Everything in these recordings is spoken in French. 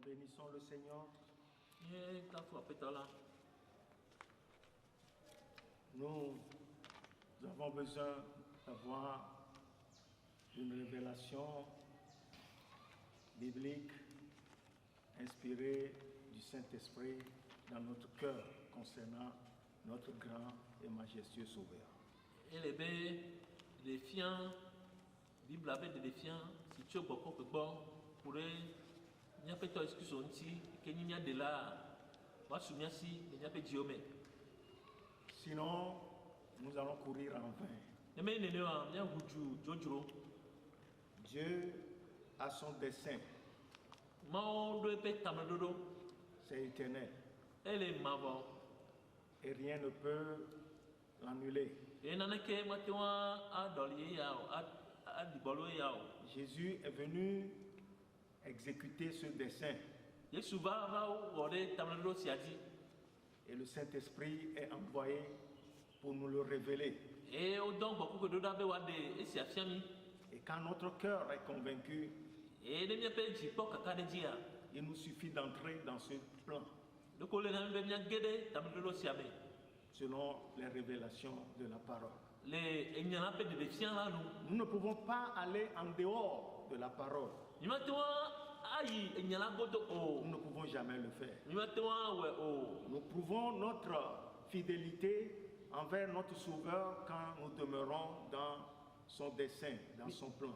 bénissons le Seigneur. Nous avons besoin d'avoir une révélation biblique inspirée du Saint-Esprit dans notre cœur concernant notre grand et majestueux Sauveur. Et les défiants, Bible avait des défiants, si tu es beaucoup que bon, pourrait n'y a pas de excuse aussi, qu'il n'y a de là, moi souviens si, il n'y a pas de Dieu. Sinon, nous allons courir en vain. Dieu a son dessein. C'est éternel. Et rien ne peut l'annuler. Jésus est venu exécuter ce dessein. Et le Saint-Esprit est envoyé pour nous le révéler. Et quand notre cœur est convaincu, il nous suffit d'entrer dans ce plan selon les révélations de la parole. Nous ne pouvons pas aller en dehors de la parole. Nous ne pouvons jamais le faire. Nous prouvons notre fidélité envers notre Sauveur quand nous demeurons dans son dessein, dans son plan.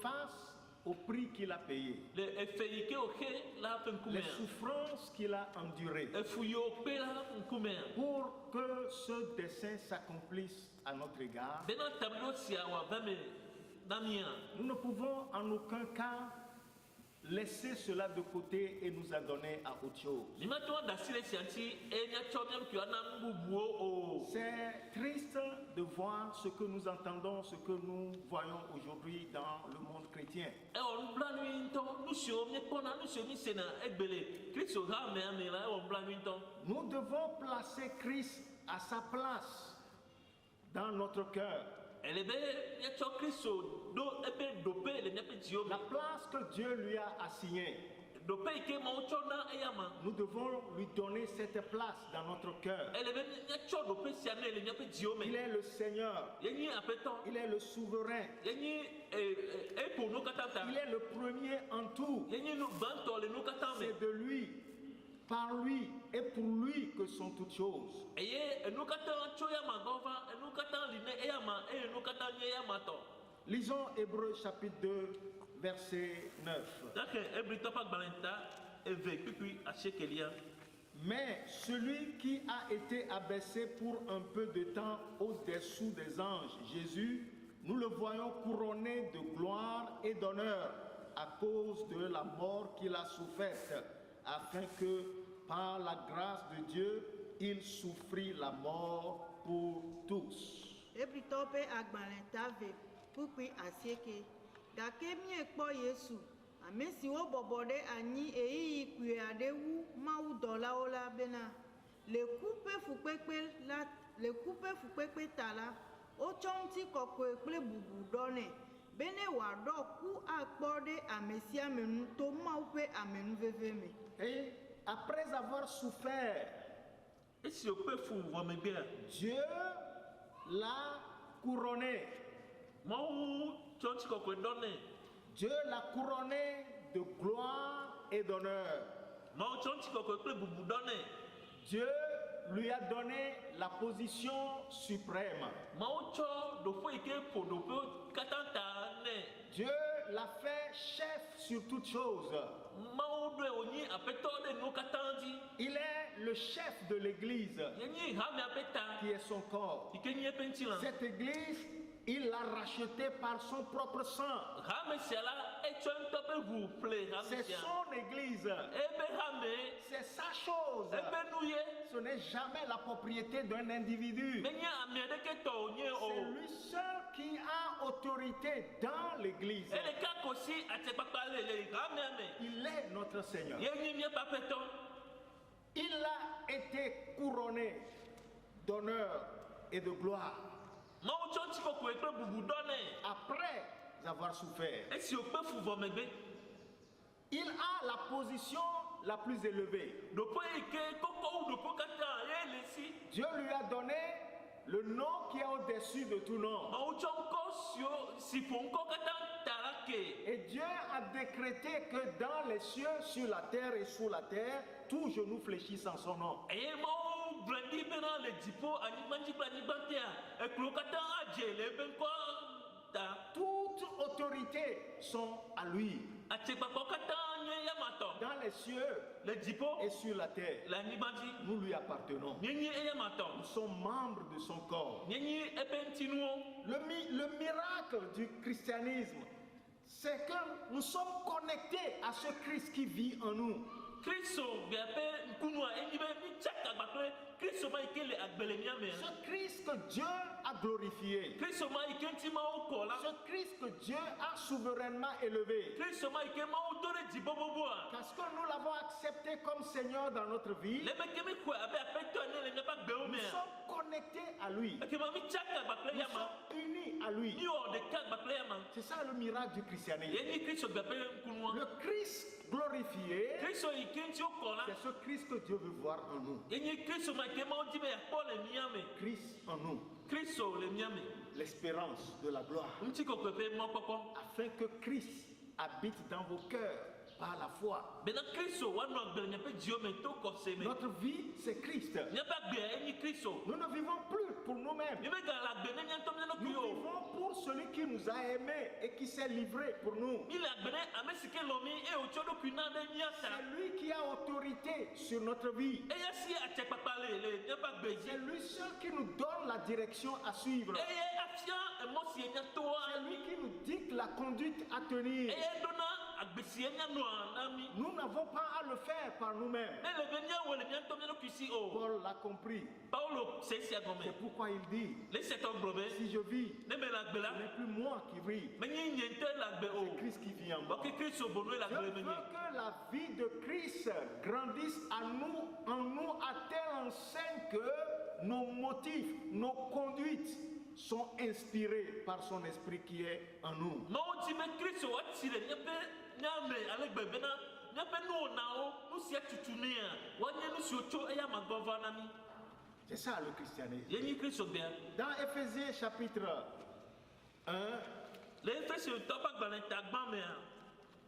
Face au prix qu'il a payé, les souffrances qu'il a endurées, pour que ce dessein s'accomplisse à notre égard, nous ne pouvons en aucun cas laisser cela de côté et nous adonner à autre chose. C'est triste de voir ce que nous entendons, ce que nous voyons aujourd'hui dans le monde chrétien. Nous devons placer Christ à sa place dans notre cœur. La place que Dieu lui a assignée, nous devons lui donner cette place dans notre cœur. Il est le Seigneur, il est le souverain, il est le premier en tout. C'est de lui, par lui et pour lui que sont toutes choses. Lisons Hébreux chapitre 2, verset 9. Mais celui qui a été abaissé pour un peu de temps au-dessous des anges, Jésus, nous le voyons couronné de gloire et d'honneur à cause de la mort qu'il a soufferte, afin que par la grâce de Dieu, il souffrit la mort pour tous. Et après avoir souffert, Dieu l'a couronné. Dieu l'a couronné de gloire et d'honneur. Dieu lui a donné la position suprême. Dieu l'a fait chef sur toutes choses. Il est le chef de l'Église, qui est son corps. Cette Église, il l'a rachetée par son propre sang. C'est son Église. C'est sa chose. Ce n'est jamais la propriété d'un individu. C'est lui seul qui a autorité dans l'Église. Il est notre Seigneur. Il a été couronné d'honneur et de gloire. après avoir souffert. Il a la position la plus élevée. Dieu lui a donné le nom qui est au-dessus de tout nom. Et Dieu a décrété que dans les cieux, sur la terre et sous la terre, tout genou fléchisse en son nom. Toute autorité sont à lui. Dans les cieux et sur la terre, nous lui appartenons. Nous sommes membres de son corps. Le miracle du christianisme, c'est que nous sommes connectés à ce Christ qui vit en nous. Ce Christ que Dieu a glorifié. Ce Christ que Dieu a souverainement élevé. Parce que nous l'avons accepté comme Seigneur dans notre vie. Nous sommes connectés à lui. Nous sommes unis à lui. C'est ça le miracle du christianisme. Le Christ glorifié, c'est ce Christ que Dieu veut voir en nous. Christ en nous. L'espérance de la gloire. Afin que Christ habite dans vos cœurs par la foi. Notre vie, c'est Christ. Nous ne vivons plus pour nous-mêmes. Nous vivons pour celui qui nous a aimés et qui s'est livré pour nous. C'est lui qui a autorité sur notre vie. C'est lui seul qui nous donne la direction à suivre. C'est lui qui nous dicte la conduite à tenir. Nous n'avons pas à le faire par nous-mêmes. Paul l'a compris. C'est pourquoi il dit, si je vis, ce n'est plus moi qui vis, c'est Christ qui vit en moi. Je veux que la vie de Christ grandisse en nous à telle enseigne que nos motifs, nos conduites sont inspirés par son esprit qui est en nous. C'est ça le christianisme. Dans Éphésiens chapitre 1,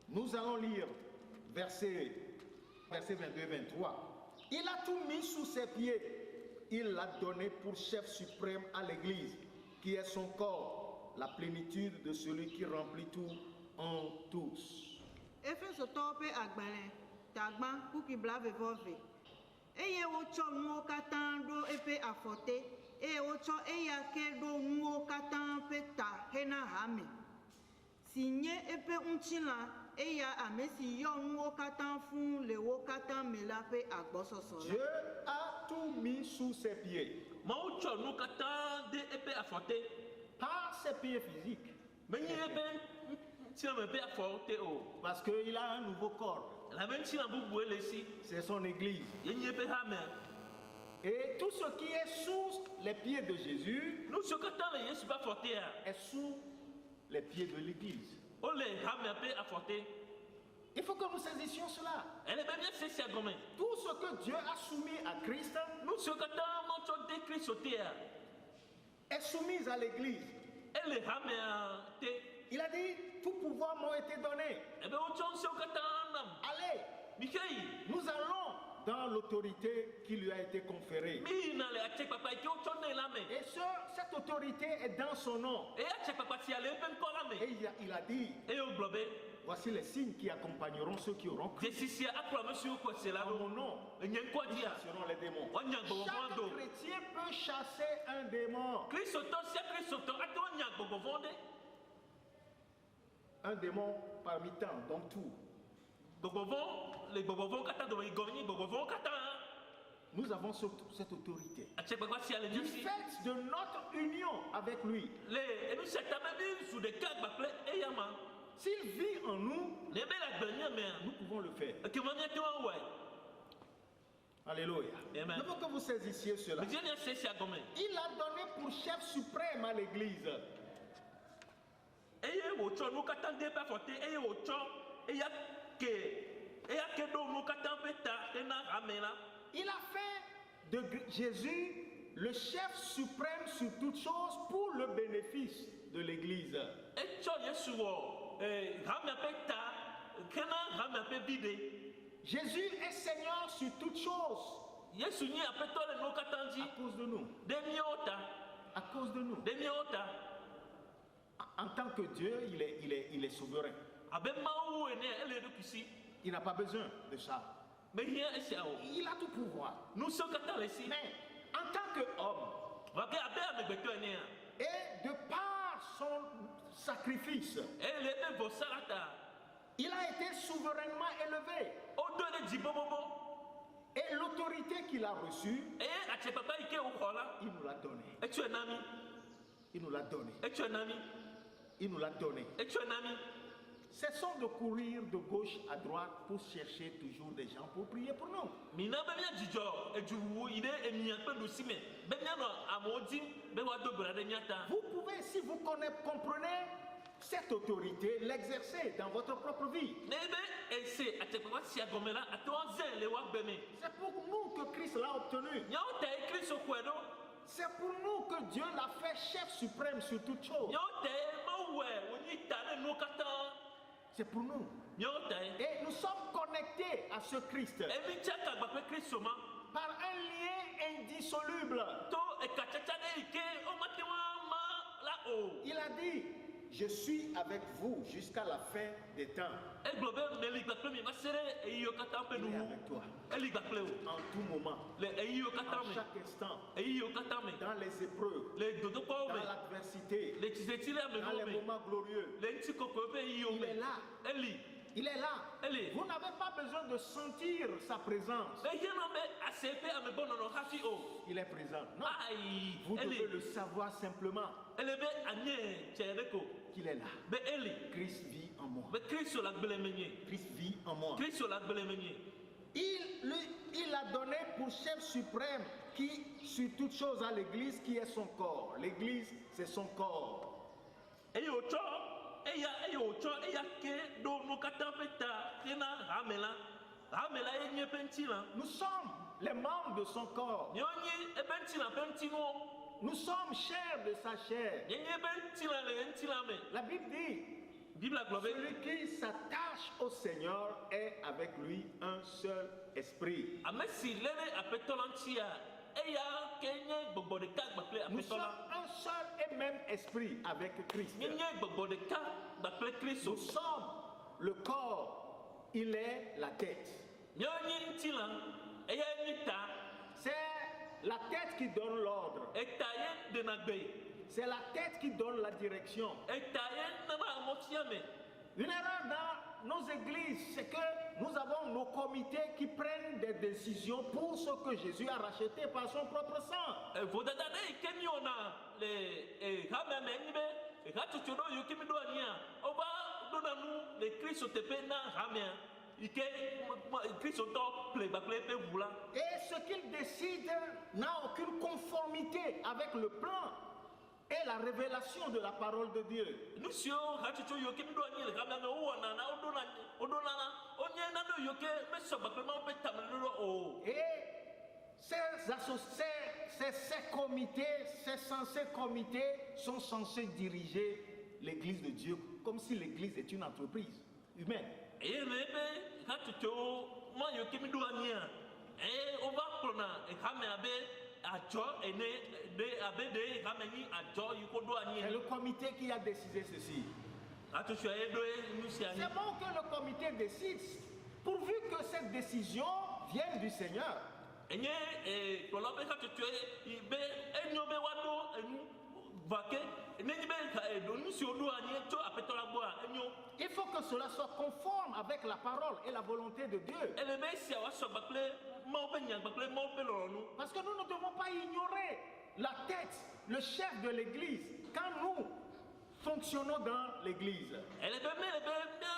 nous allons lire versets 22-23. Il a tout mis sous ses pieds. Il l'a donné pour chef suprême à l'Église, qui est son corps, la plénitude de celui qui remplit tout en tous. Eye wotsɔ nuwo katã ɖo eƒe afɔte, eye wotsɔ eya ke ɖo nuwo katã ƒe ta hena hame, si nye eƒe ŋutilã, eya ame si yɔ nuwo katã fũu le wo katã me la ƒe agbɔsɔsɔ la. Dieu a tout mis sous ses pieds. Pas ses pieds physiques. Parce qu'il a un nouveau corps. C'est son église. Et tout ce qui est sous les pieds de Jésus est sous les pieds de l'église. Il faut que nous saisissions cela. Tout ce que Dieu a soumis à Christ est soumis à l'église. Il a dit, tout pouvoir m'a été donné. Allez, nous allons dans l'autorité qui lui a été conférée. Et cette autorité est dans son nom. Et il a dit, voici les signes qui accompagneront ceux qui auront cru. En mon nom, ils chasseront les démons. Chaque chrétien peut chasser un démon. Un démon parmi tant, dans tout. Nous avons cette autorité. Du fait de notre union avec lui. S'il vit en nous, nous pouvons le faire. Alléluia. Amen. Je veux que vous saisissiez cela. Mais Dieu n'a cessé à gommer. Il a donné pour chef suprême à l'église. Eye wòtsɔ nu katã de ƒe afɔte eye wòtsɔ eya ke ɖo nu katã ƒe ta hena hame la. Il a fait de Jésus le chef suprême sur toutes choses pour le bénéfice de l'église. Etsɔ Yesu wɔ hame ƒe ta hena hame ƒe viɖe. Jésus est Seigneur sur toutes choses. Yesu nye aƒetɔ le nu katã dzi. À cause de nous. Ɖe míawo ta. À cause de nous. Ɖe míawo ta. En tant que Dieu, il est souverain. Abe Mawu ene ele eɖokui si. Il n'a pas besoin de ça. Mehia esia o. Il a tout pouvoir. Nu siwo katã le si. Mais en tant qu'homme, Vage abe amegbetɔ enea. et de par son sacrifice, Ele eƒe vɔsa la ta. il a été souverainement élevé. Wodo ɖe dzi bobobo. Et l'autorité qu'il a reçue, Eye atsepapa yi ke wòxɔ la. il nous l'a donné. Etsɔe na mí. Il nous l'a donné. Etsɔe na mí. Il nous l'a donné. Etsɔe na mí. Cessons de courir de gauche à droite pour chercher toujours des gens pour prier pour nous. Mina be míadzidzɔ edzuwu yi ɖe emia ƒe ɖusi me be míanɔ amewo dim be woado gbe ɖe mía ta. Vous pouvez, si vous comprenez cette autorité, l'exercer dans votre propre vie. Ne be ese atsepapa sia gɔme la ate ŋu azẽ le woagbe me. C'est pour nous que Christ l'a obtenu. Míawo ta ye Kristo xɔe ɖo. C'est pour nous que Dieu l'a fait chef suprême sur toutes choses. Míawo ta ye Mawuɛ wònyi ta ɖe nuwo katã. C'est pour nous. Míawo ta ye. Et nous sommes connectés à ce Christ Emi tsaka agba ƒe Kristo ma. par un lien indissoluble. To ekatsatsa ɖe yi ke womate ŋu ama la o. Il a dit, je suis avec vous jusqu'à la fin des temps. Egblɔ be meli gbakple mi va se ɖe eyiwo katã ƒe Il est nuwu. avec toi Eli gbakple wo. en tout moment, Le eyiwo katã en me. chaque instant, Eyiwo katã me. dans les épreuves, Le dodokpɔwo dans me. l'adversité, Le tsiseti le dans amewo les me. moments glorieux. Le ŋutikɔkɔe ƒe eyiwo Il est me. là. Eli. Il est là. Eli. Vous n'avez pas besoin de sentir sa présence. Ehienɔ be ase ƒe amegbɔnɔnɔ hafi o. Il est présent. Non. Ayi. Vous devez Eli. le savoir simplement Ele be anye tsɛ ɖe ko. qu'il est là. Be Eli. Christ vit en moi. Be Kristo le agbe le menye. Christ vit en moi. Kristo le agbe le menye. Il a donné pour chef suprême qui, sur toute chose, à l'église qui est son corps. L'église, c'est son corps. Eye wòtsɔ eya ke ɖo nu katã ƒe ta hena hame la. Hame la ye nye eƒe ŋutilã. Nous sommes les membres de son corps. Míawo nye eƒe ŋutilã ƒe ŋutinuwo. Nous sommes chairs de sa chair. Nye eƒe ŋutilã le ye ŋutilã me. La Bible dit, Bibla gblɔ be celui qui s'attache au Seigneur est avec lui un seul esprit. ame si lé ɖe aƒetɔ la ŋutia eya ke nye gbɔgbɔ ɖeka gbakple Nous aƒetɔ sommes la. un seul et même esprit avec Christ. Nye gbɔgbɔ ɖeka gbakple Kristo. Nous sommes le corps, il est la tête. Míawo nye ŋutilã eya nye ta. C'est la tête qui donne l'ordre. Eta ye ɖena gbe. C'est la tête qui donne la direction. Eta ye nana mɔtia me. Une erreur dans nos églises, c'est que nous avons nos comités qui prennent des décisions pour ce que Jésus a racheté par son propre sang. Vodada ɖe yi ke míewɔna le hame me nye be hatsotso ɖo yiwo ke mi ɖo anyia wova ɖona nu le Kristo teƒe na hamea yi ke Kristotɔ ple gbakple eƒe ʋu la. Et ce qu'il décide n'a aucune conformité avec le plan et la révélation de la parole de Dieu. Nu siwo hatsotso yiwo ke mi ɖo anyi le hamea me wowɔna na woɖona na wonye nane yiwo ke mesɔ gbakple Mawu ƒe tamenɔnɔ o. Et ces comités, ces censés comités sont censés diriger l'Église de Dieu comme si l'Église est une entreprise humaine. Eye me be hatsotso ma yiwo ke mi ɖo anyia wova kplɔna hame abe adzɔ ene abe ɖe hame nyi adzɔ yi ko ɖo anyi C'est ene. le comité qui a décidé ceci. Hatsotsoa ye ɖo nu sia anyi. C'est bon que le comité décide, pourvu que cette décision vienne du Seigneur. Enye kplɔla be hatsotso ye be enyo be woaɖo enu va ke nenyi be nu siwo ɖo anyi tso aƒetɔ la gbɔa enyo. Il faut que cela soit conforme avec la parole et la volonté de Dieu. Ele be esia woasɔ gbakple Mawu ƒe nya gbakple Mawu ƒe lɔlɔ̃nu. Parce que nous ne devons pas ignorer la tête, le chef de l'Église, quand nous fonctionnons dans l'Église. Ele be mele be mía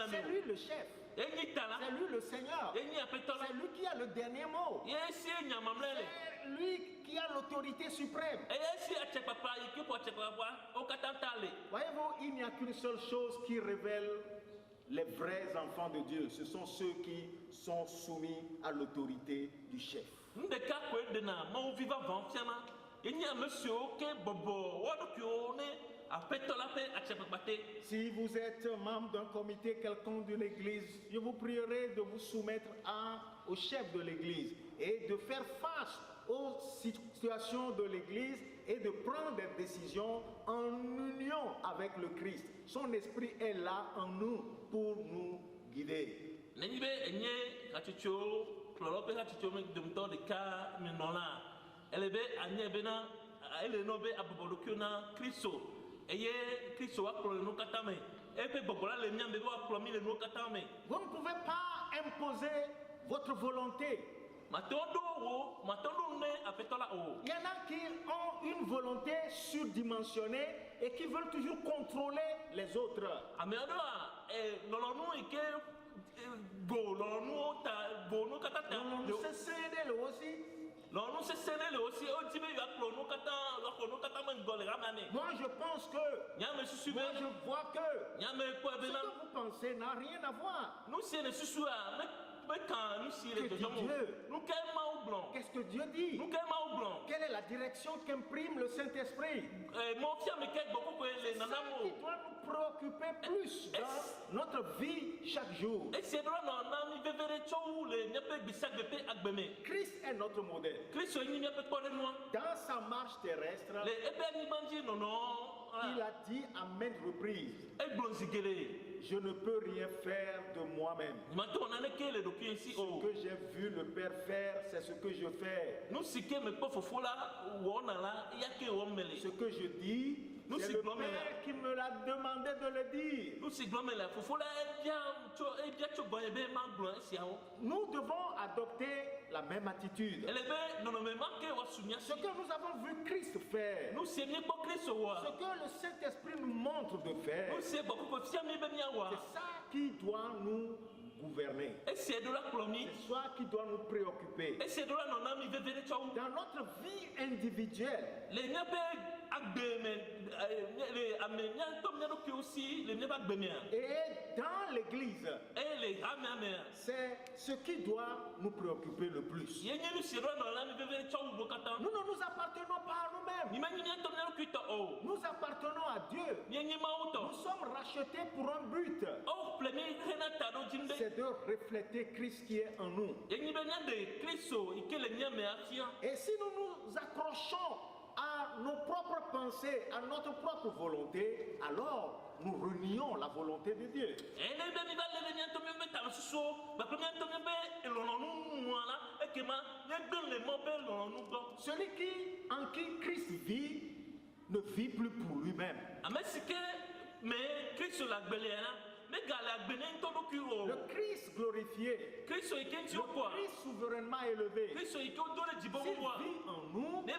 C'est lui le chef. C'est lui le Seigneur. C'est lui qui a le dernier mot. C'est lui qui a l'autorité suprême. Voyez-vous, il n'y a qu'une seule chose qui révèle les vrais enfants de Dieu. Ce sont ceux qui sont soumis à l'autorité du chef. Si vous êtes membre d'un comité quelconque de l'église, je vous prierai de vous soumettre au chef de l'église et de faire face aux situations de l'église et de prendre des décisions en union avec le Christ. Son esprit est là en nous pour nous guider. Vous ne pouvez pas imposer votre volonté. Il y en a qui ont une volonté surdimensionnée et qui veulent toujours contrôler les autres. Moi je pense que, moi je vois que, ce que vous pensez n'a rien à voir. Qu'est-ce que Dieu dit? Quelle est la direction qu'imprime le Saint-Esprit? C'est ça qui doit nous préoccuper plus dans notre vie chaque jour. Christ est notre modèle. Dans sa marche terrestre, il a dit à maintes reprises, je ne peux rien faire de moi-même. Ce que j'ai vu le Père faire, c'est ce que je fais. Ce que je dis, c'est le Père qui me l'a demandé de le dire. Nous devons adopter la même attitude. Ce que nous avons vu Christ faire, ce que le Saint-Esprit nous montre de faire, c'est ça qui doit nous gouverner. C'est ça qui doit nous préoccuper. Dans notre vie individuelle, et dans l'église, c'est ce qui doit nous préoccuper le plus. Nous ne nous appartenons pas à nous-mêmes. Nous appartenons à Dieu. Nous sommes rachetés pour un but. C'est de refléter Christ qui est en nous. Et si nous nous accrochons à nos propres pensées, à notre propre volonté, alors nous renions la volonté de Dieu. Celui en qui Christ vit ne vit plus pour lui-même. Le Christ glorifié, le Christ souverainement élevé, s'il vit en nous, c'est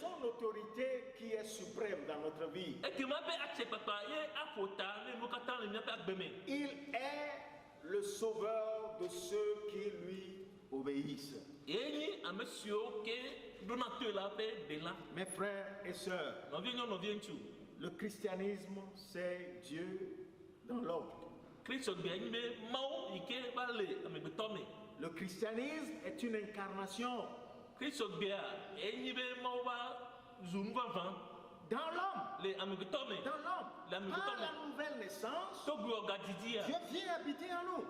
son autorité qui est suprême dans notre vie. Il est le sauveur de ceux qui lui obéissent. Mes frères et sœurs, le christianisme, c'est Dieu dans l'homme. Le christianisme est une incarnation dans l'homme. Par la nouvelle naissance, Dieu vient habiter en nous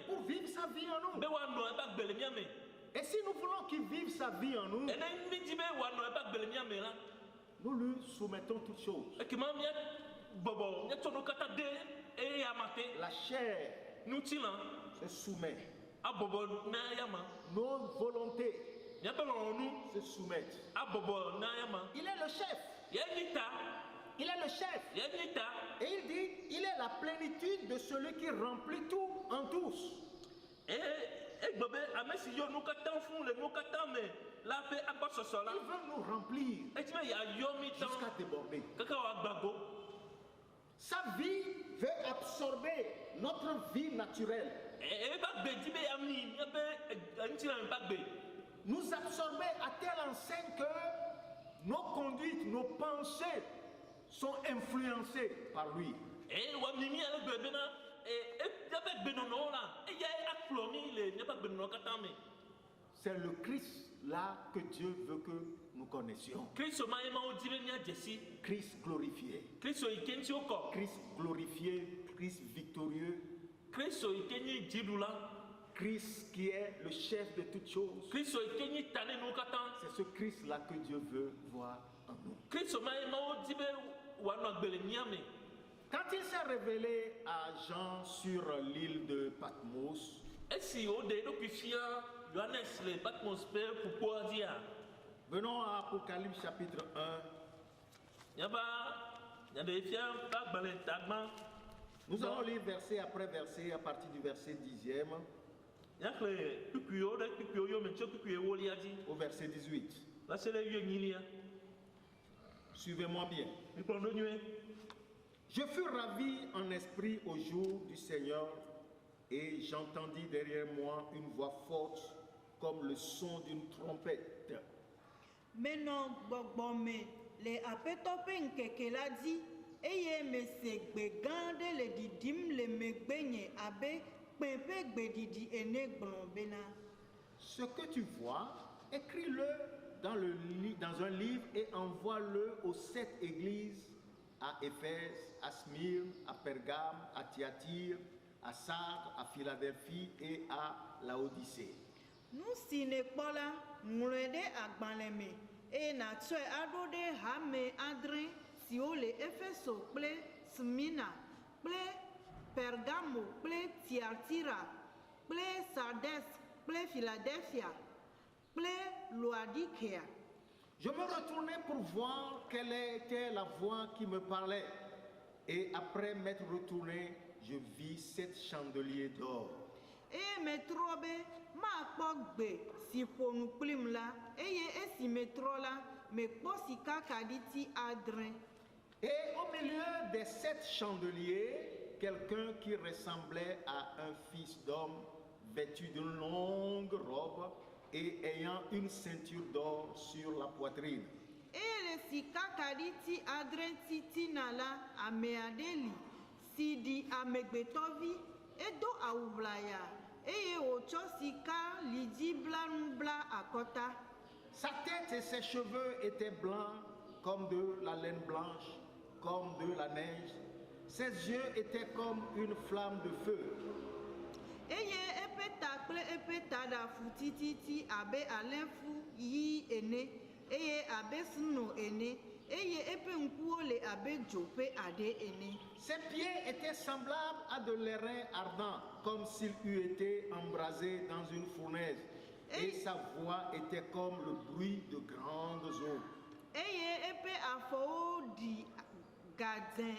pour vivre sa vie en nous. Et si nous voulons qu'il vive sa vie en nous, nous lui soumettons toutes choses. La chair se soumet. Nos volontés se soumettent. Il est le chef. Il est le chef. Et il dit, il est la plénitude de celui qui remplit tout en tous. Il veut nous remplir jusqu'à déborder. Sa vie veut absorber notre vie naturelle. Nous absorber à telle enseigne que nos conduites, nos pensées sont influencées par lui. C'est le Christ là que Dieu veut que nous connaissions. Christ glorifié. Christ glorifié, Christ victorieux. Christ qui est le chef de toutes choses. C'est ce Christ-là que Dieu veut voir en nous. Quand il s'est révélé à Jean sur l'île de Patmos, venons à Apocalypse chapitre 1. Nous allons lire verset après verset à partir du verset 10e au verset 18. Suivez-moi bien. Je fus ravi en esprit au jour du Seigneur et j'entendis derrière moi une voix forte comme le son d'une trompette. Maintenant, les apétopes que l'a dit, et me se begande le didim le megbenye abe pepe bedidi ene blombena. Ce que tu vois, écris-le dans un livre et envoie-le aux 7 églises, à Éphèse, à Smyrne, à Pergame, à Thyatire, à Sardes, à Philadelphie et à Laodicée. Nous si ne pola mwede agbaleme e na tue adode hame adre si o le Efeso ple Smyrna ple Pergamo ple Thyatira ple Sardes ple Philadelphia ple Laodicea. Je me retournai pour voir quelle était la voix qui me parlait. Et après m'être retourné, je vis 7 chandeliers d'or. Et me trobe ma pogbe si ponu plim la eye esi me trola me posi kakaditi adrin. Et au milieu des 7 chandeliers, quelqu'un qui ressemblait à un fils d'homme, vêtu d'une longue robe et ayant une ceinture d'or sur la poitrine. Et le si kakaditi adrin titi nala ameadeli si di amegbetovi edo aublaya. Et ocho sika lidi blanbla akota. Sa tête et ses cheveux étaient blancs comme de la laine blanche, comme de la neige. Ses yeux étaient comme une flamme de feu. Eye epetakple epetada futititi abe alenfu yi ene. Eye abe suno ene. Eye epenkuo le abe jope ade ene. Ses pieds étaient semblables à de l'airain ardent, comme s'il eût été embrasé dans une fournaise. Et sa voix était comme le bruit de grandes eaux. Eye epe afo di gadin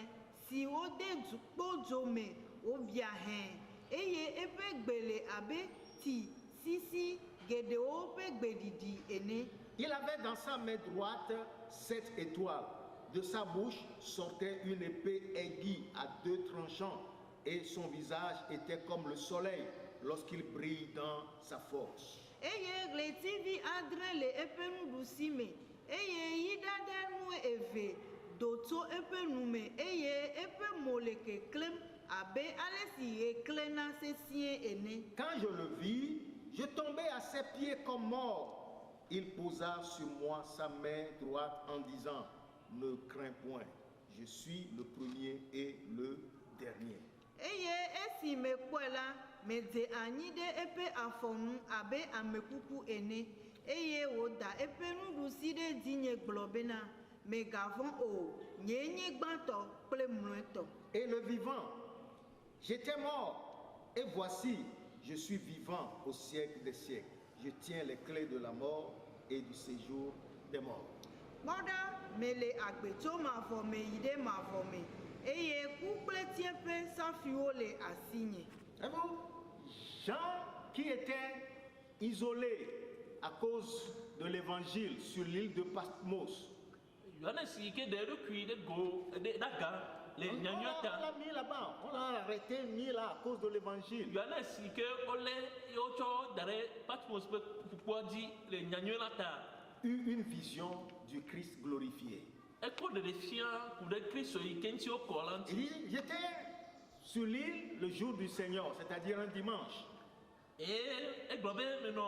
si ode jukpojome obiahen. Eye epe gbele abe ti sisi gedeo pe gbedidi ene. Il avait dans sa main droite 7 étoiles. De sa bouche sortait une épée aiguë à 2 tranchants et son visage était comme le soleil lorsqu'il brille dans sa force. Eye gletivi adre le epenu dusime. Eye yidade nu eve doto epenu me. Eye epe moleke klem abe alesi eklena sesien ene. Quand je le vis, je tombais à ses pieds comme mort. Il posa sur moi sa main droite en disant: ne crains point, je suis le premier et le dernier. Eye esi me kwela me de anyi de epe afonu abe amekuku ene. Eye oda epe nudusi de dinye globena me gavon o nyenye gbanto ple mlueto. Et le vivant, j'étais mort et voici, je suis vivant au siècle des siècles. Je tiens les clés de la mort et du séjour des morts. Moda mele agbeto ma forme ide ma forme. Eye couple tiepe sa fiole assigne. Et vous, Jean qui était isolé à cause de l'évangile sur l'île de Patmos. Johannes yi ke de ɖokui ɖe go ɖe daga le On nyanyua ta. l'a mis là-bas, on l'a arrêté, mis là à cause de l'évangile. Johannes yi ke wole wotsɔ da ɖe Patmos ƒe ƒukpoa dzi le nyanyua la ta. Eu une vision du Christ glorifié. Ekpɔ ɖeɖefia ku ɖe Kristo yi ke ŋuti wokɔ la Il ŋuti. dit, j'étais sur l'île le jour du Seigneur, c'est-à-dire un dimanche. Eye egblɔ be menɔ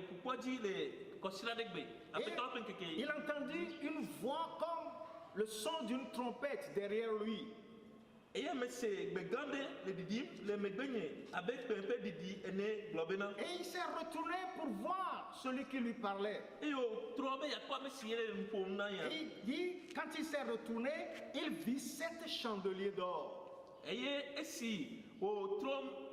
ƒukpoa dzi le kɔsila ɖe gbe. Et Aƒetɔ la ƒe ŋkeke. il entendit une voix comme le son d'une trompette derrière lui. Eye me se gbegã ɖe le ɖiɖim le megbe nye abe kpẽƒe ɖiɖi ene gblɔ bena. Et il s'est retourné pour voir celui qui lui parlait. Eye wòtrɔ be yeakpɔ ame si le nu ƒom na ya. Et il dit, quand il s'est retourné, il vit 7 chandeliers d'or. Eye esi wòtrɔ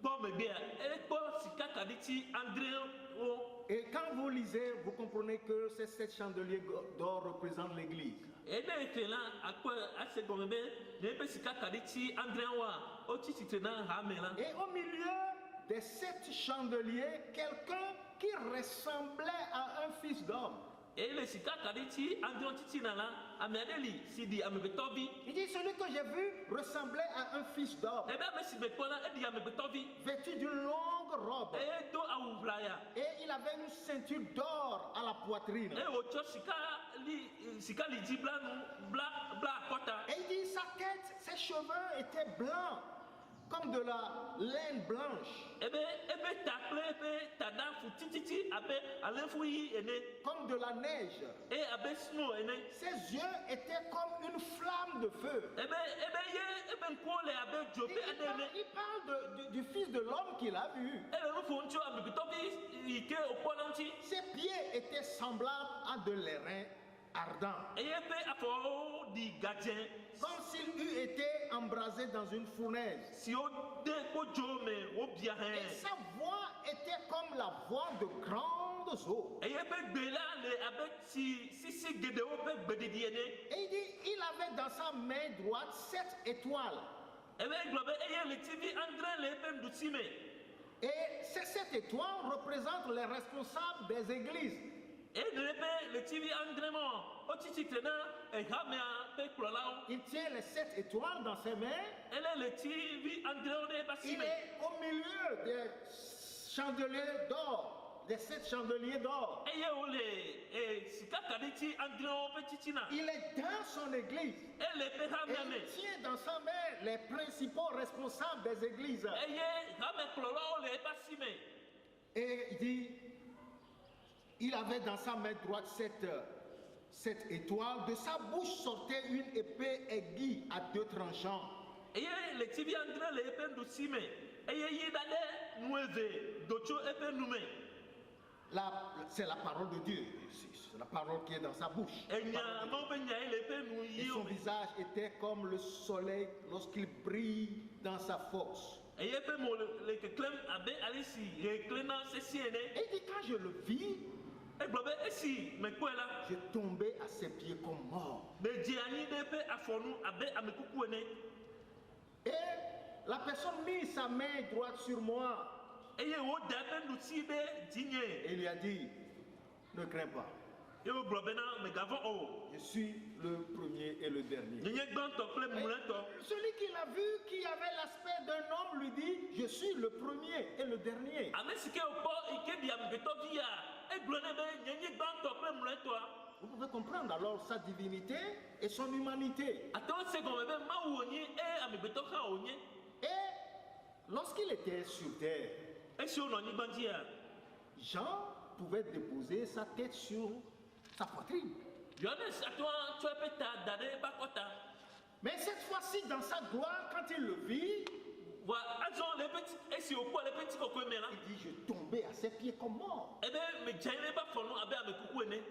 kpɔ megbea, ekpɔ sikakaɖiti adrewo. Et quand vous lisez, vous comprenez que ces 7 chandeliers d'or représentent l'Église. Eye ne ekele la akpɔ ase gɔme be ne ƒe sikakaɖiti adrewoa wotsi tsitre na hame la. Et au milieu des 7 chandeliers, quelqu'un qui ressemblait à un fils d'homme. Eye le sikakaɖiti adrewo titina la, ame aɖe li si ɖi amegbetɔvi. Il dit, celui que j'ai vu ressemblait à un fils d'homme, Ebe ame si mekpɔ la eɖi amegbetɔvi. vêtu d'une longue robe. Eye do awu ʋlaya. Et il avait une ceinture d'or à la poitrine. Eye wòtsɔ sikalidzi bla akɔta. Et il dit, sa tête, ses cheveux étaient blancs, comme de la laine blanche, Ebe ta kple eƒe taɖa fu tititi abe alẽfu ɣi ene. comme de la neige. Eye abe snow ene. Ses yeux étaient comme une flamme de feu. Ebe ŋkuwo le abe dzo ƒe aɖe ene. Il parle du fils de l'homme qu'il a vu. Ele nu ƒom tso amegbetɔvi yi ke wòkpɔ la ŋuti. Ses pieds étaient semblables à de l'airain ardent, Eye eƒe afɔwo ɖi gadze comme s'il eût été embrasé dans une fournaise. siwo de kpodzo me wobia Et hẽ. sa voix était comme la voix de grandes eaux. Eye eƒe gbe la le abe sisi geɖewo ƒe gbeɖiɖi ene. Et il dit, il avait dans sa main droite 7 étoiles. Ebe gblɔ be eye ɣletivi andre le eƒe ɖusi me. Et ces 7 étoiles représentent les responsables des églises. Eye ɖe ƒe ɣletivi andre ma wotsi tsitre na hamea ƒe kplɔlawo. Il tient les 7 étoiles dans ses mains. Ele ɣletivi andrewo ɖe eƒe asi Il me. est au milieu des chandeliers d'or, des 7 chandeliers d'or. Eye wole sikakaɖiti andrewo ƒe titina. Il est dans son église. Ele ƒe Et hamea me. il tient dans sa main les principaux responsables des églises. Eye hamekplɔlawo le eƒe asi me. Et il dit, il avait dans sa main droite 7 étoiles. De sa bouche sortait une épée aiguë à 2 tranchants. Eye ɣletivi andre le eƒe ɖusi me. Eye yi ɖa ɖe nu eve do tso eƒe nu me. C'est la parole de Dieu. C'est la parole qui est dans sa bouche. Enya mawo ƒe nyae le eƒe nu Et yiwo son me. visage était comme le soleil lorsqu'il brille dans sa force. Eye eƒe mo le keklẽm abe ale si ɣe klẽna sesĩe ene. Et il dit, quand je le vis, Egblɔ be esi mekpɔe la, je tombais à ses pieds comme mort. medze anyi ɖe eƒe afɔnu abe amekuku ene. Et la personne mit sa main droite sur moi. Eye woda eƒe ɖusi ɖe dzinye. Et il lui a dit, ne crains pas. Ye wogblɔ bena megavɔ̃ o. Je suis le premier et le dernier. Nye gbãtɔ kple mlɔetɔ. Celui qui l'a vu, qui avait l'aspect d'un homme, lui dit, je suis le premier et le dernier. Ame si ke wokpɔ yi ke ɖi amegbetɔvia, egblɔ nɛ be nye gbãtɔ kple mlɔetɔa. Vous pouvez comprendre alors sa divinité et son humanité. Ate wo se gɔme be Mawu wònye eye amegbetɔ hã wònye. Et lorsqu'il était sur terre, Esi wonɔ anyigba dzia, Jean pouvait déposer sa tête sur sa poitrine. Johannes ate ŋu tsɔ eƒe ta da ɖe eƒe akɔta. Mais cette fois-ci, dans sa gloire, quand il le vit, Vɔ azɔ le eƒe esi wòkpɔ le eƒe ŋutikɔkɔe me la, il dit, je tombais à ses pieds comme mort. ebe medze anyi ɖe eƒe afɔnu abe amekuku ene.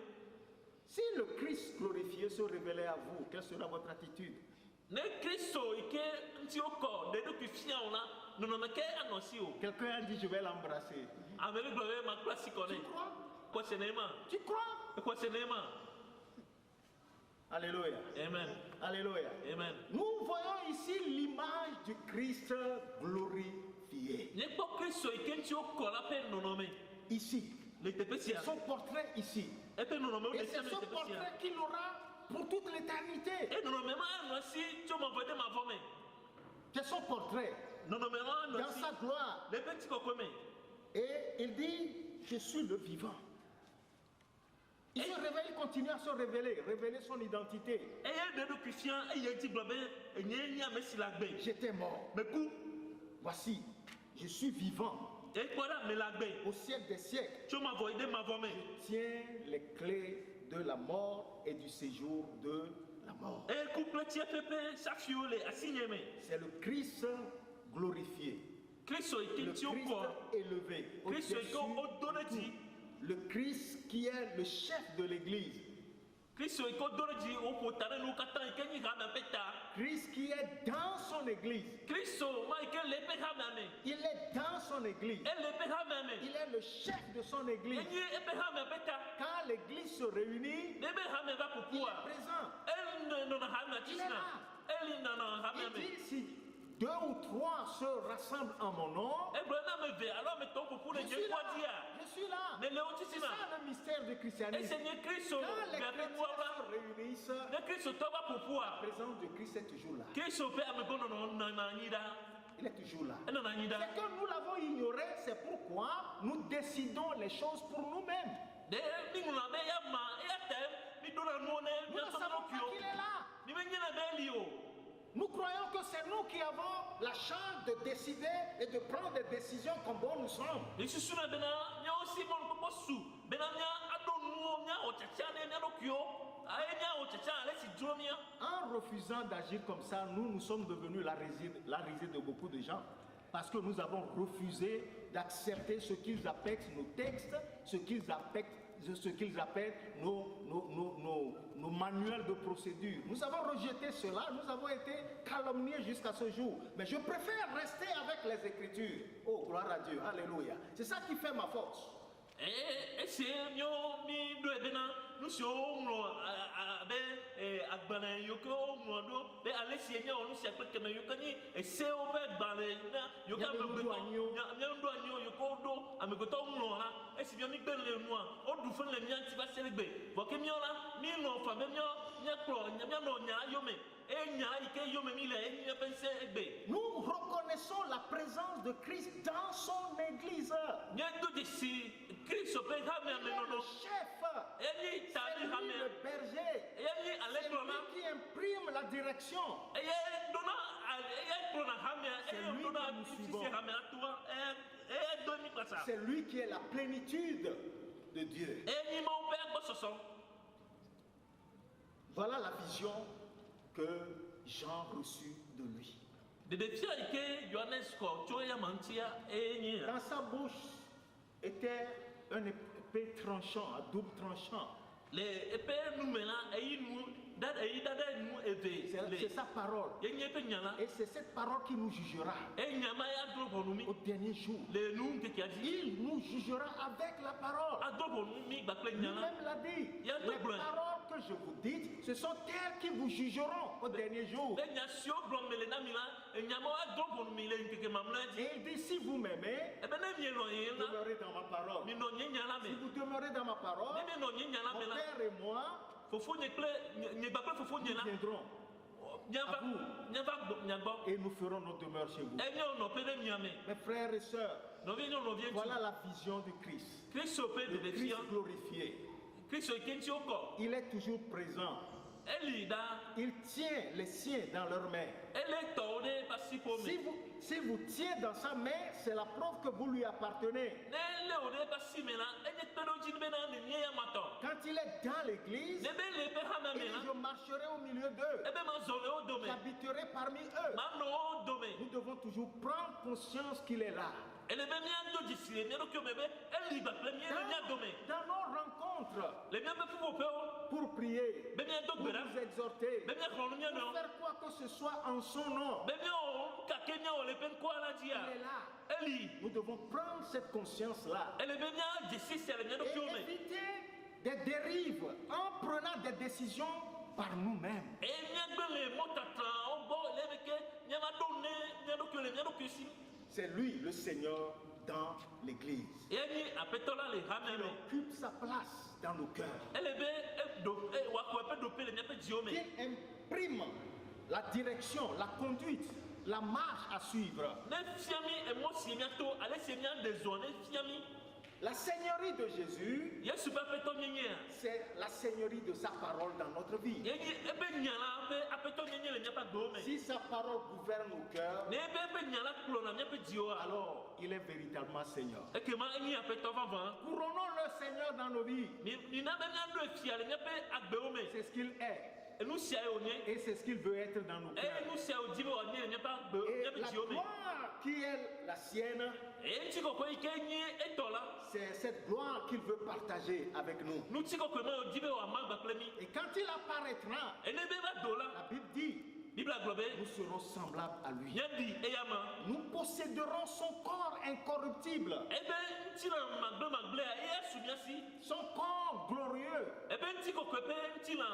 Si le Christ glorifié se révélait à vous, quelle sera votre attitude? Ne Kristo yi ke ŋuti wokɔ ɖe ɖokui fia o la, nɔnɔme ke anɔ si o. Quelqu'un a dit, je vais l'embrasser. Ame ɖe gblɔ be makpla si kɔ Tu nɛ. crois? Xɔse nɛ ma. Tu crois? Xɔse nɛ ma. Alléluia. Amen. Alléluia. Amen. Nous voyons ici l'image du Christ glorifié. glorifié. Nye kpɔ Kristo yi ke ŋuti wokɔ la ƒe nɔnɔme Ici, le teƒe c'est sia. son portrait ici. Eƒe nɔnɔmewo Et le sia c'est me son le teƒe sia. portrait qu'il aura pour toute l'éternité. E nɔnɔme ma anɔ si tso mavɔ ɖe mavɔ me. C'est son portrait Nɔnɔme ma anɔ dans si sa gloire. le ƒe ŋutikɔkɔe me. Et il dit, je suis le vivant. Il se révèle, il continue à se révéler son identité. Eye ɖe ɖokui fia eye ŋuti gblɔ be nye nye ame si le agbe. J'étais mort. Meku. Voici, je suis vivant Ekpɔ ɖa me le agbe. au siècle des siècles. Tso mavɔ yi ɖe mavɔ me. Tiens les clés de la mort et du séjour de la mort. Eku kple tie ƒeƒe safiwo le asi nye me. C'est le Christ glorifié, Kristo yi ke le ŋuti Christ wokɔ. élevé, Kristo yi ke wodo ɖe au-dessus de dzi. tout. Le Christ qui est le chef de l'Église. Kristo yi ke wodo ɖe dzi woƒo ta ɖe nuwo katã yi ke nyi hame ƒe ta. Christ qui est dans son Église. Kristo ma yi ke le eƒe hame me. Il est dans son Église. Ele eƒe hame me. Il est le chef de son Église. Enye eƒe hame ƒe ta. Quand l'Église se réunit, Ne ebe hame va il ƒoƒua. est présent. Ele nɔnɔ hame Il est titina. là. Eli nɔnɔ hame Il me. dit, si 2 ou 3 se rassemblent en mon nom, Egblɔ na ame ve alo ame tɔwo ƒoƒu le je nye suis là. kua dzia. Je suis là. Ne le wo C'est titina. ça le mystère du christianisme. Ese nye Kristo Quand les gaƒe chrétiens nua va. se réunissent, Ne Kristo tɔ va la ƒoƒua. présence de Christ est toujours là. Kristo ƒe amegbɔnɔnɔ nɔnɔ anyi ɖa. Il est toujours là. Enɔnɔ anyi ɖa. C'est que nous l'avons ignoré, c'est pourquoi nous décidons les choses pour nous-mêmes. De mi ŋlɔ be ya ma eya ta mi do na nuwo ne Nous ne miaƒe savons pas ɖokuiwo. qu'il est là. Mi menyana be eli o. Nous croyons que c'est nous qui avons la chance de décider et de prendre des décisions comme bon nous sommes. Mi susuna bena miawo si mɔnukpɔkpɔ su bena mia aɖo nuwo miawɔ tsatsia ɖe mia ɖokuiwo. Aye miawɔ tsatsia ale si dzro mia. En refusant d'agir comme ça, nous sommes devenus la risée de beaucoup de gens. Parce que nous avons refusé d'accepter ce qu'ils appellent nos textes, ce qu'ils appellent nos manuels de procédure. Nous avons rejeté cela, nous avons été calomniés jusqu'à ce jour. Mais je préfère rester avec les Écritures. Oh, gloire à Dieu, alléluia. C'est ça qui fait ma force. Esi miawo mi ɖoe bena nu siwo ŋlɔ abe agbalẽ yiwo ke woŋlɔ ɖo be ale si miawɔ nu sia kple keme yiwo ke nye esewo ƒe gbalẽ na yiwo ke amegbetɔ miaɖo anyiwo yiwo ke woɖo amegbetɔwo ŋlɔ la esi mia mi gbe le nua woɖu fe le mia ŋuti va se ɖe gbe vɔ ke miawo la mi nɔ fa be mianɔ nya la yome eye nya la yi ke yome mi le enyi miaƒe ŋusẽ egbe. Nous reconnaissons la présence de Christ dans son Église. Míedo dzesi Kristo ƒe hame Il est le amenɔnɔ chef. enyi ta C'est ɖe lui hame le berger. enyi ale C'est kplɔna. lui qui imprime la direction. Eye dona eye kplɔna hamea C'est eye lui dona que nous sisi suivons. hamea toa eye do mi kpasa. C'est lui qui est la plénitude de Dieu. Enyi mawo ƒe agbɔsɔsɔ. Voilà la vision que Jean reçut de lui. Ɖeɖefia yi ke Yohanes kɔ tso eya ma ŋutia eye nye ya. Dans sa bouche était un épée tranchant, à double tranchant. Le eƒe nume la eyi ɖaɖa nu eve C'est le sa parole. yenye eƒe nya la. Et c'est cette parole qui nous jugera Eye nya ma ya adro ʋɔnu mi au dernier jour. le nu ŋkekea dzi. Il nous jugera avec la parole. Adro ʋɔnu mi gbakple nya la. Lui-même l'a dit. Il y a Les deux problèmes. paroles que je vous dis, ce sont elles qui vous jugeront au dernier jour. Be nya siwo gblɔm mele na mi la enya mawo adro ʋɔnu mi le ŋkeke mamlɛa dzi. Et il dit, si vous m'aimez, Ebe ne mienɔ ye la demeurez dans ma parole. minɔ nye nya la Si me. vous demeurez dans ma parole, Ne mienɔ nye nya la mon me la Père et moi fofo nye kple nye ba kple fofo nye la viendrons miava miagbɔ et nous ferons nos demeures chez vous. enye nɔƒe ɖe mia me. Mes frères et sœurs, Nɔvi nye nɔvie voilà ŋuti. la vision du Christ. Kristo ƒe Le Christ ɖeɖefia. glorifié. Kristo yi ke ŋuti wokɔ. Il est toujours présent. Eli ɖa Il tient les siens dans leurs mains. ele tɔwo ɖe eƒe asikpo me. Si vous tiens dans sa main, c'est la preuve que vous lui appartenez. Ne le wo ɖe eƒe asi me la enye kpeɖeŋudzi bena nenye ya ma tɔ. Quand il est dans l'église, Ne be le eƒe hame il me dit, la je marcherai au milieu d'eux. ebe mazɔ le wo dome J'habiterai parmi eux. manɔ wo dome. Nous devons toujours prendre conscience qu'il est là. Ele be miado dzisi le mia ɖokuiwo me be eli gbakple mia le mia dome. Dans nos rencontres, Le miaƒe ƒuƒoƒewo pour prier, be miado pour gbe ɖa nous exhorter, be miaxlɔ nu mia pour nɔ faire quoi que ce soit en son nom. be miawɔ kake miawɔ le ƒe ŋkɔa la Il est dzia. là. Eli Nous devons prendre cette conscience-là ele be mia dzesi sia le mia ɖokuiwo et me. éviter des dérives en prenant des décisions par nous-mêmes. Eye miagbe le mɔtatrawo gbɔ le ebe ke miava ɖo ne mia ɖokuiwo le mia ɖokui si. c'est lui le Seigneur dans l'église. Et ni apeto la le Il hameme. occupe sa place dans nos cœurs. Elebe do wa ko pe do pe le miape diome. Il imprime la direction, la conduite, la marche à suivre. Ne fiami e mo si miato ale se mia de zone fiami. La seigneurie de Jésus, Yesu pa peto nyenye. c'est la seigneurie de sa parole dans notre vie. Yegi ebe nyala pe apeto nyenye le miapa dome. Si sa parole gouverne nos cœurs, Ne ebe nyala klo na miape dio a. alors il est véritablement Seigneur. E ke ma ni apeto vavan. Couronnons le Seigneur dans nos vies. Ni na be nya do fia le miape agbeome. C'est ce qu'il est E nu sia e onye. et c'est ce qu'il veut être dans nos E cœurs. nu sia o dibe onye le miapa agbe Et miape la diome. gloire qui est la sienne, E nti ko ko ike nyi etola. c'est cette gloire qu'il veut partager avec nous. Nu ti ko ko ma o dibe o amagba plemi. Et quand il apparaîtra, E ne be ba dola. la Bible dit, Bible aglobe. nous serons semblables à lui. Yandi eyama. Nous posséderons son corps incorruptible, Ebe nti na magble a e sumiasi. son corps glorieux. Ebe nti ko ko pe nti na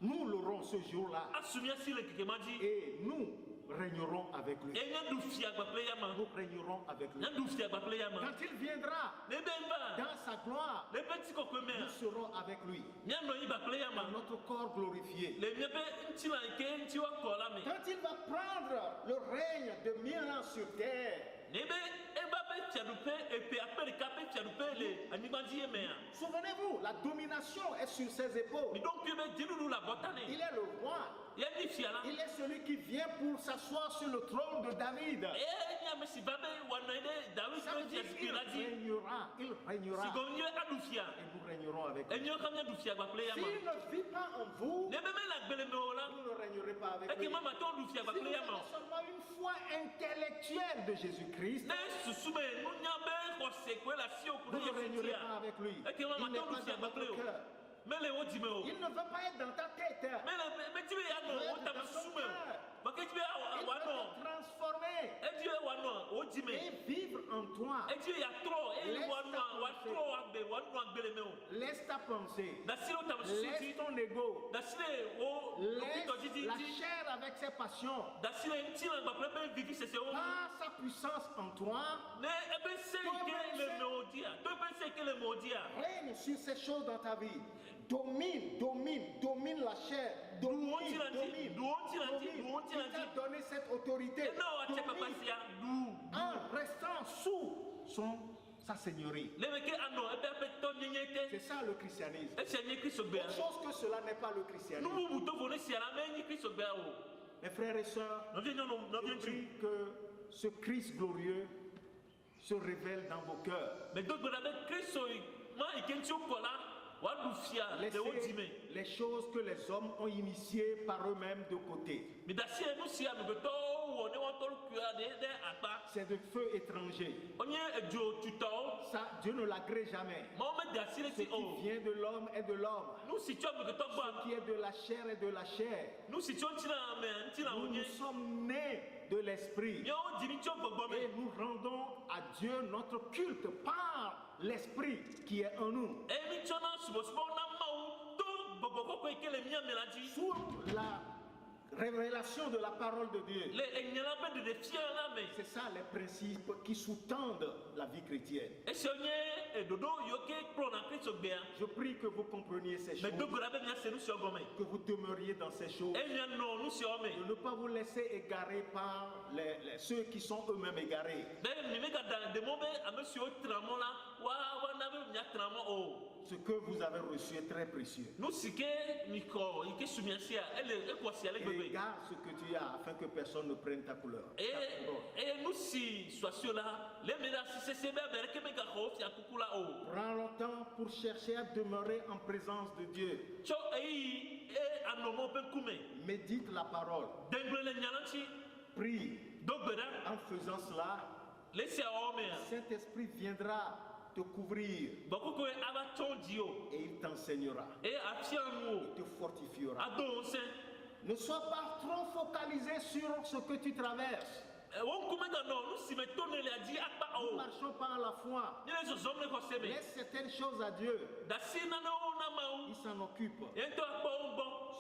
Nous l'aurons ce jour-là asumiasi le keke maji. et nous régnerons avec lui. E nya du fia agba yama. Nous régnerons avec lui. Nya du fia agba yama. Quand il viendra Ne be ba. dans sa gloire, Le petit ko ko me. nous serons avec lui Nya no yi ba dans yama. notre corps glorifié. Le miape nti na ke nti wa ko la me. Quand il va prendre le règne de 1000 ans sur terre, Ne be e ba be tiadupe e pe apere ka pe tiadupe le animaji e me. souvenez-vous, la domination est sur ses épaules. Ni donc pe be dilulu la botane. Il est le roi. Ya ni fia la. Il est celui qui vient pour s'asseoir sur le trône de David. E nya me si ba be wa no ide David Ça ko veut dire ti qu'il spiraji. régnera. Il Si régnera. go nye adu fia. Et nous régnerons avec E lui. nyo kam nya du fia agba yama. S'il ne vit pas en vous, Ne be me la gbele me o la. vous ne régnerez pas avec E lui. ke mama to du fia Si vous agba avez yama. seulement une foi intellectuelle de Jésus-Christ, Ne susume nu nya be ko se ko la si o ku vous ne ye régnerez pas fitia. avec lui. E ke mama Il n'est to du pas fia dans agba votre o. cœur. Me le wo di me o. Il ne veut pas être dans ta tête. Me ti be ya no o ta susume. Ba ke ti be Il wa veut no. te transformer E ti be wa no o di me. et vivre en toi. E ti be ya tro e wa no wa tro agbe le me o. Laisse ta pensée. Da sile o ta Laisse susuti. ton ego. Da sile o Laisse to jiji la ti. chair avec ses passions. Da sile nti na gba pe vivi se o. Par sa puissance en toi, Ne e be se ke le me o dia. To be se ke le me o dia. règne sur ces choses dans ta vie. Domine la chair. Domine. Il t'a donné cette autorité. E no a che papa Domine sia du. en restant sous sa seigneurie. Le me ke ano e be pe to nyenyete. C'est ça le christianisme. E se nye Kristo be. Autre chose que cela n'est pas le Nu christianisme. bu to fo ne sia la me nye Kristo be o. Mes frères et sœurs, No vie no je vie prie que ce Christ glorieux se révèle dans vos cœurs. Mais donc, vous avez Christ, moi, il y a un Laissez les choses que les hommes ont initiées par eux-mêmes de côté. mais d'ailleurs, nous, si nous C'est de feu étranger. Ça, Dieu ne l'agrée jamais. Ce qui vient de l'homme est de l'homme. Ce qui est de la chair est de la chair. Nous sommes nés de l'esprit. Et nous rendons à Dieu notre culte par l'esprit qui est en nous. Sous la révélation de la parole de Dieu. C'est ça les principes qui sous-tendent la vie chrétienne. Je prie que vous compreniez ces choses, que vous demeuriez dans ces choses, de ne pas vous laisser égarer par ceux qui sont eux-mêmes égarés. Ce que vous avez reçu est très précieux. Et garde ce que tu as afin que personne ne prenne ta couleur. Prends le temps pour chercher à demeurer en présence de Dieu. Médite la parole. Prie. En faisant cela, le Saint-Esprit viendra te couvrir et il t'enseignera. Il te fortifiera. Ne sois pas trop focalisé sur ce que tu traverses. Nous marchons par la foi. Laisse certaines choses à Dieu. Il s'en occupe.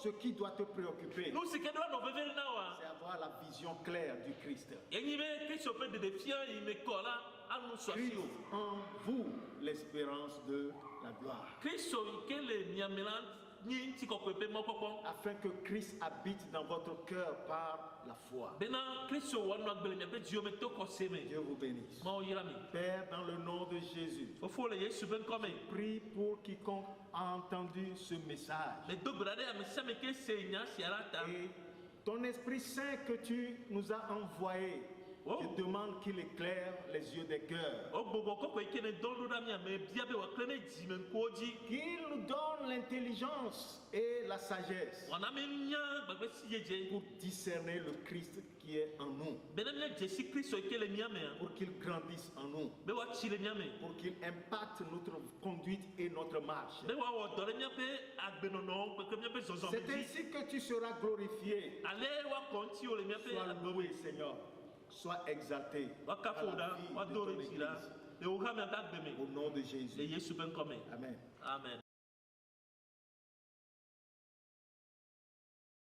Ce qui doit te préoccuper, c'est avoir la vision claire du Christ. Christ en vous, l'espérance de la gloire. Afin que Christ habite dans votre cœur par la foi. Dieu vous bénisse. Père, dans le nom de Jésus, je prie pour quiconque a entendu ce message. Et ton Esprit Saint que tu nous as envoyé, je demande qu'il éclaire les yeux des cœurs. Qu'il nous donne l'intelligence et la sagesse pour discerner le Christ qui est en nous. Pour qu'il grandisse en nous. Pour qu'il impacte notre conduite et notre marche. C'est ainsi que tu seras glorifié. Sois loué, Seigneur. Sois exalté par la vie de ton Église. Au nom de Jésus. Amen. Amen.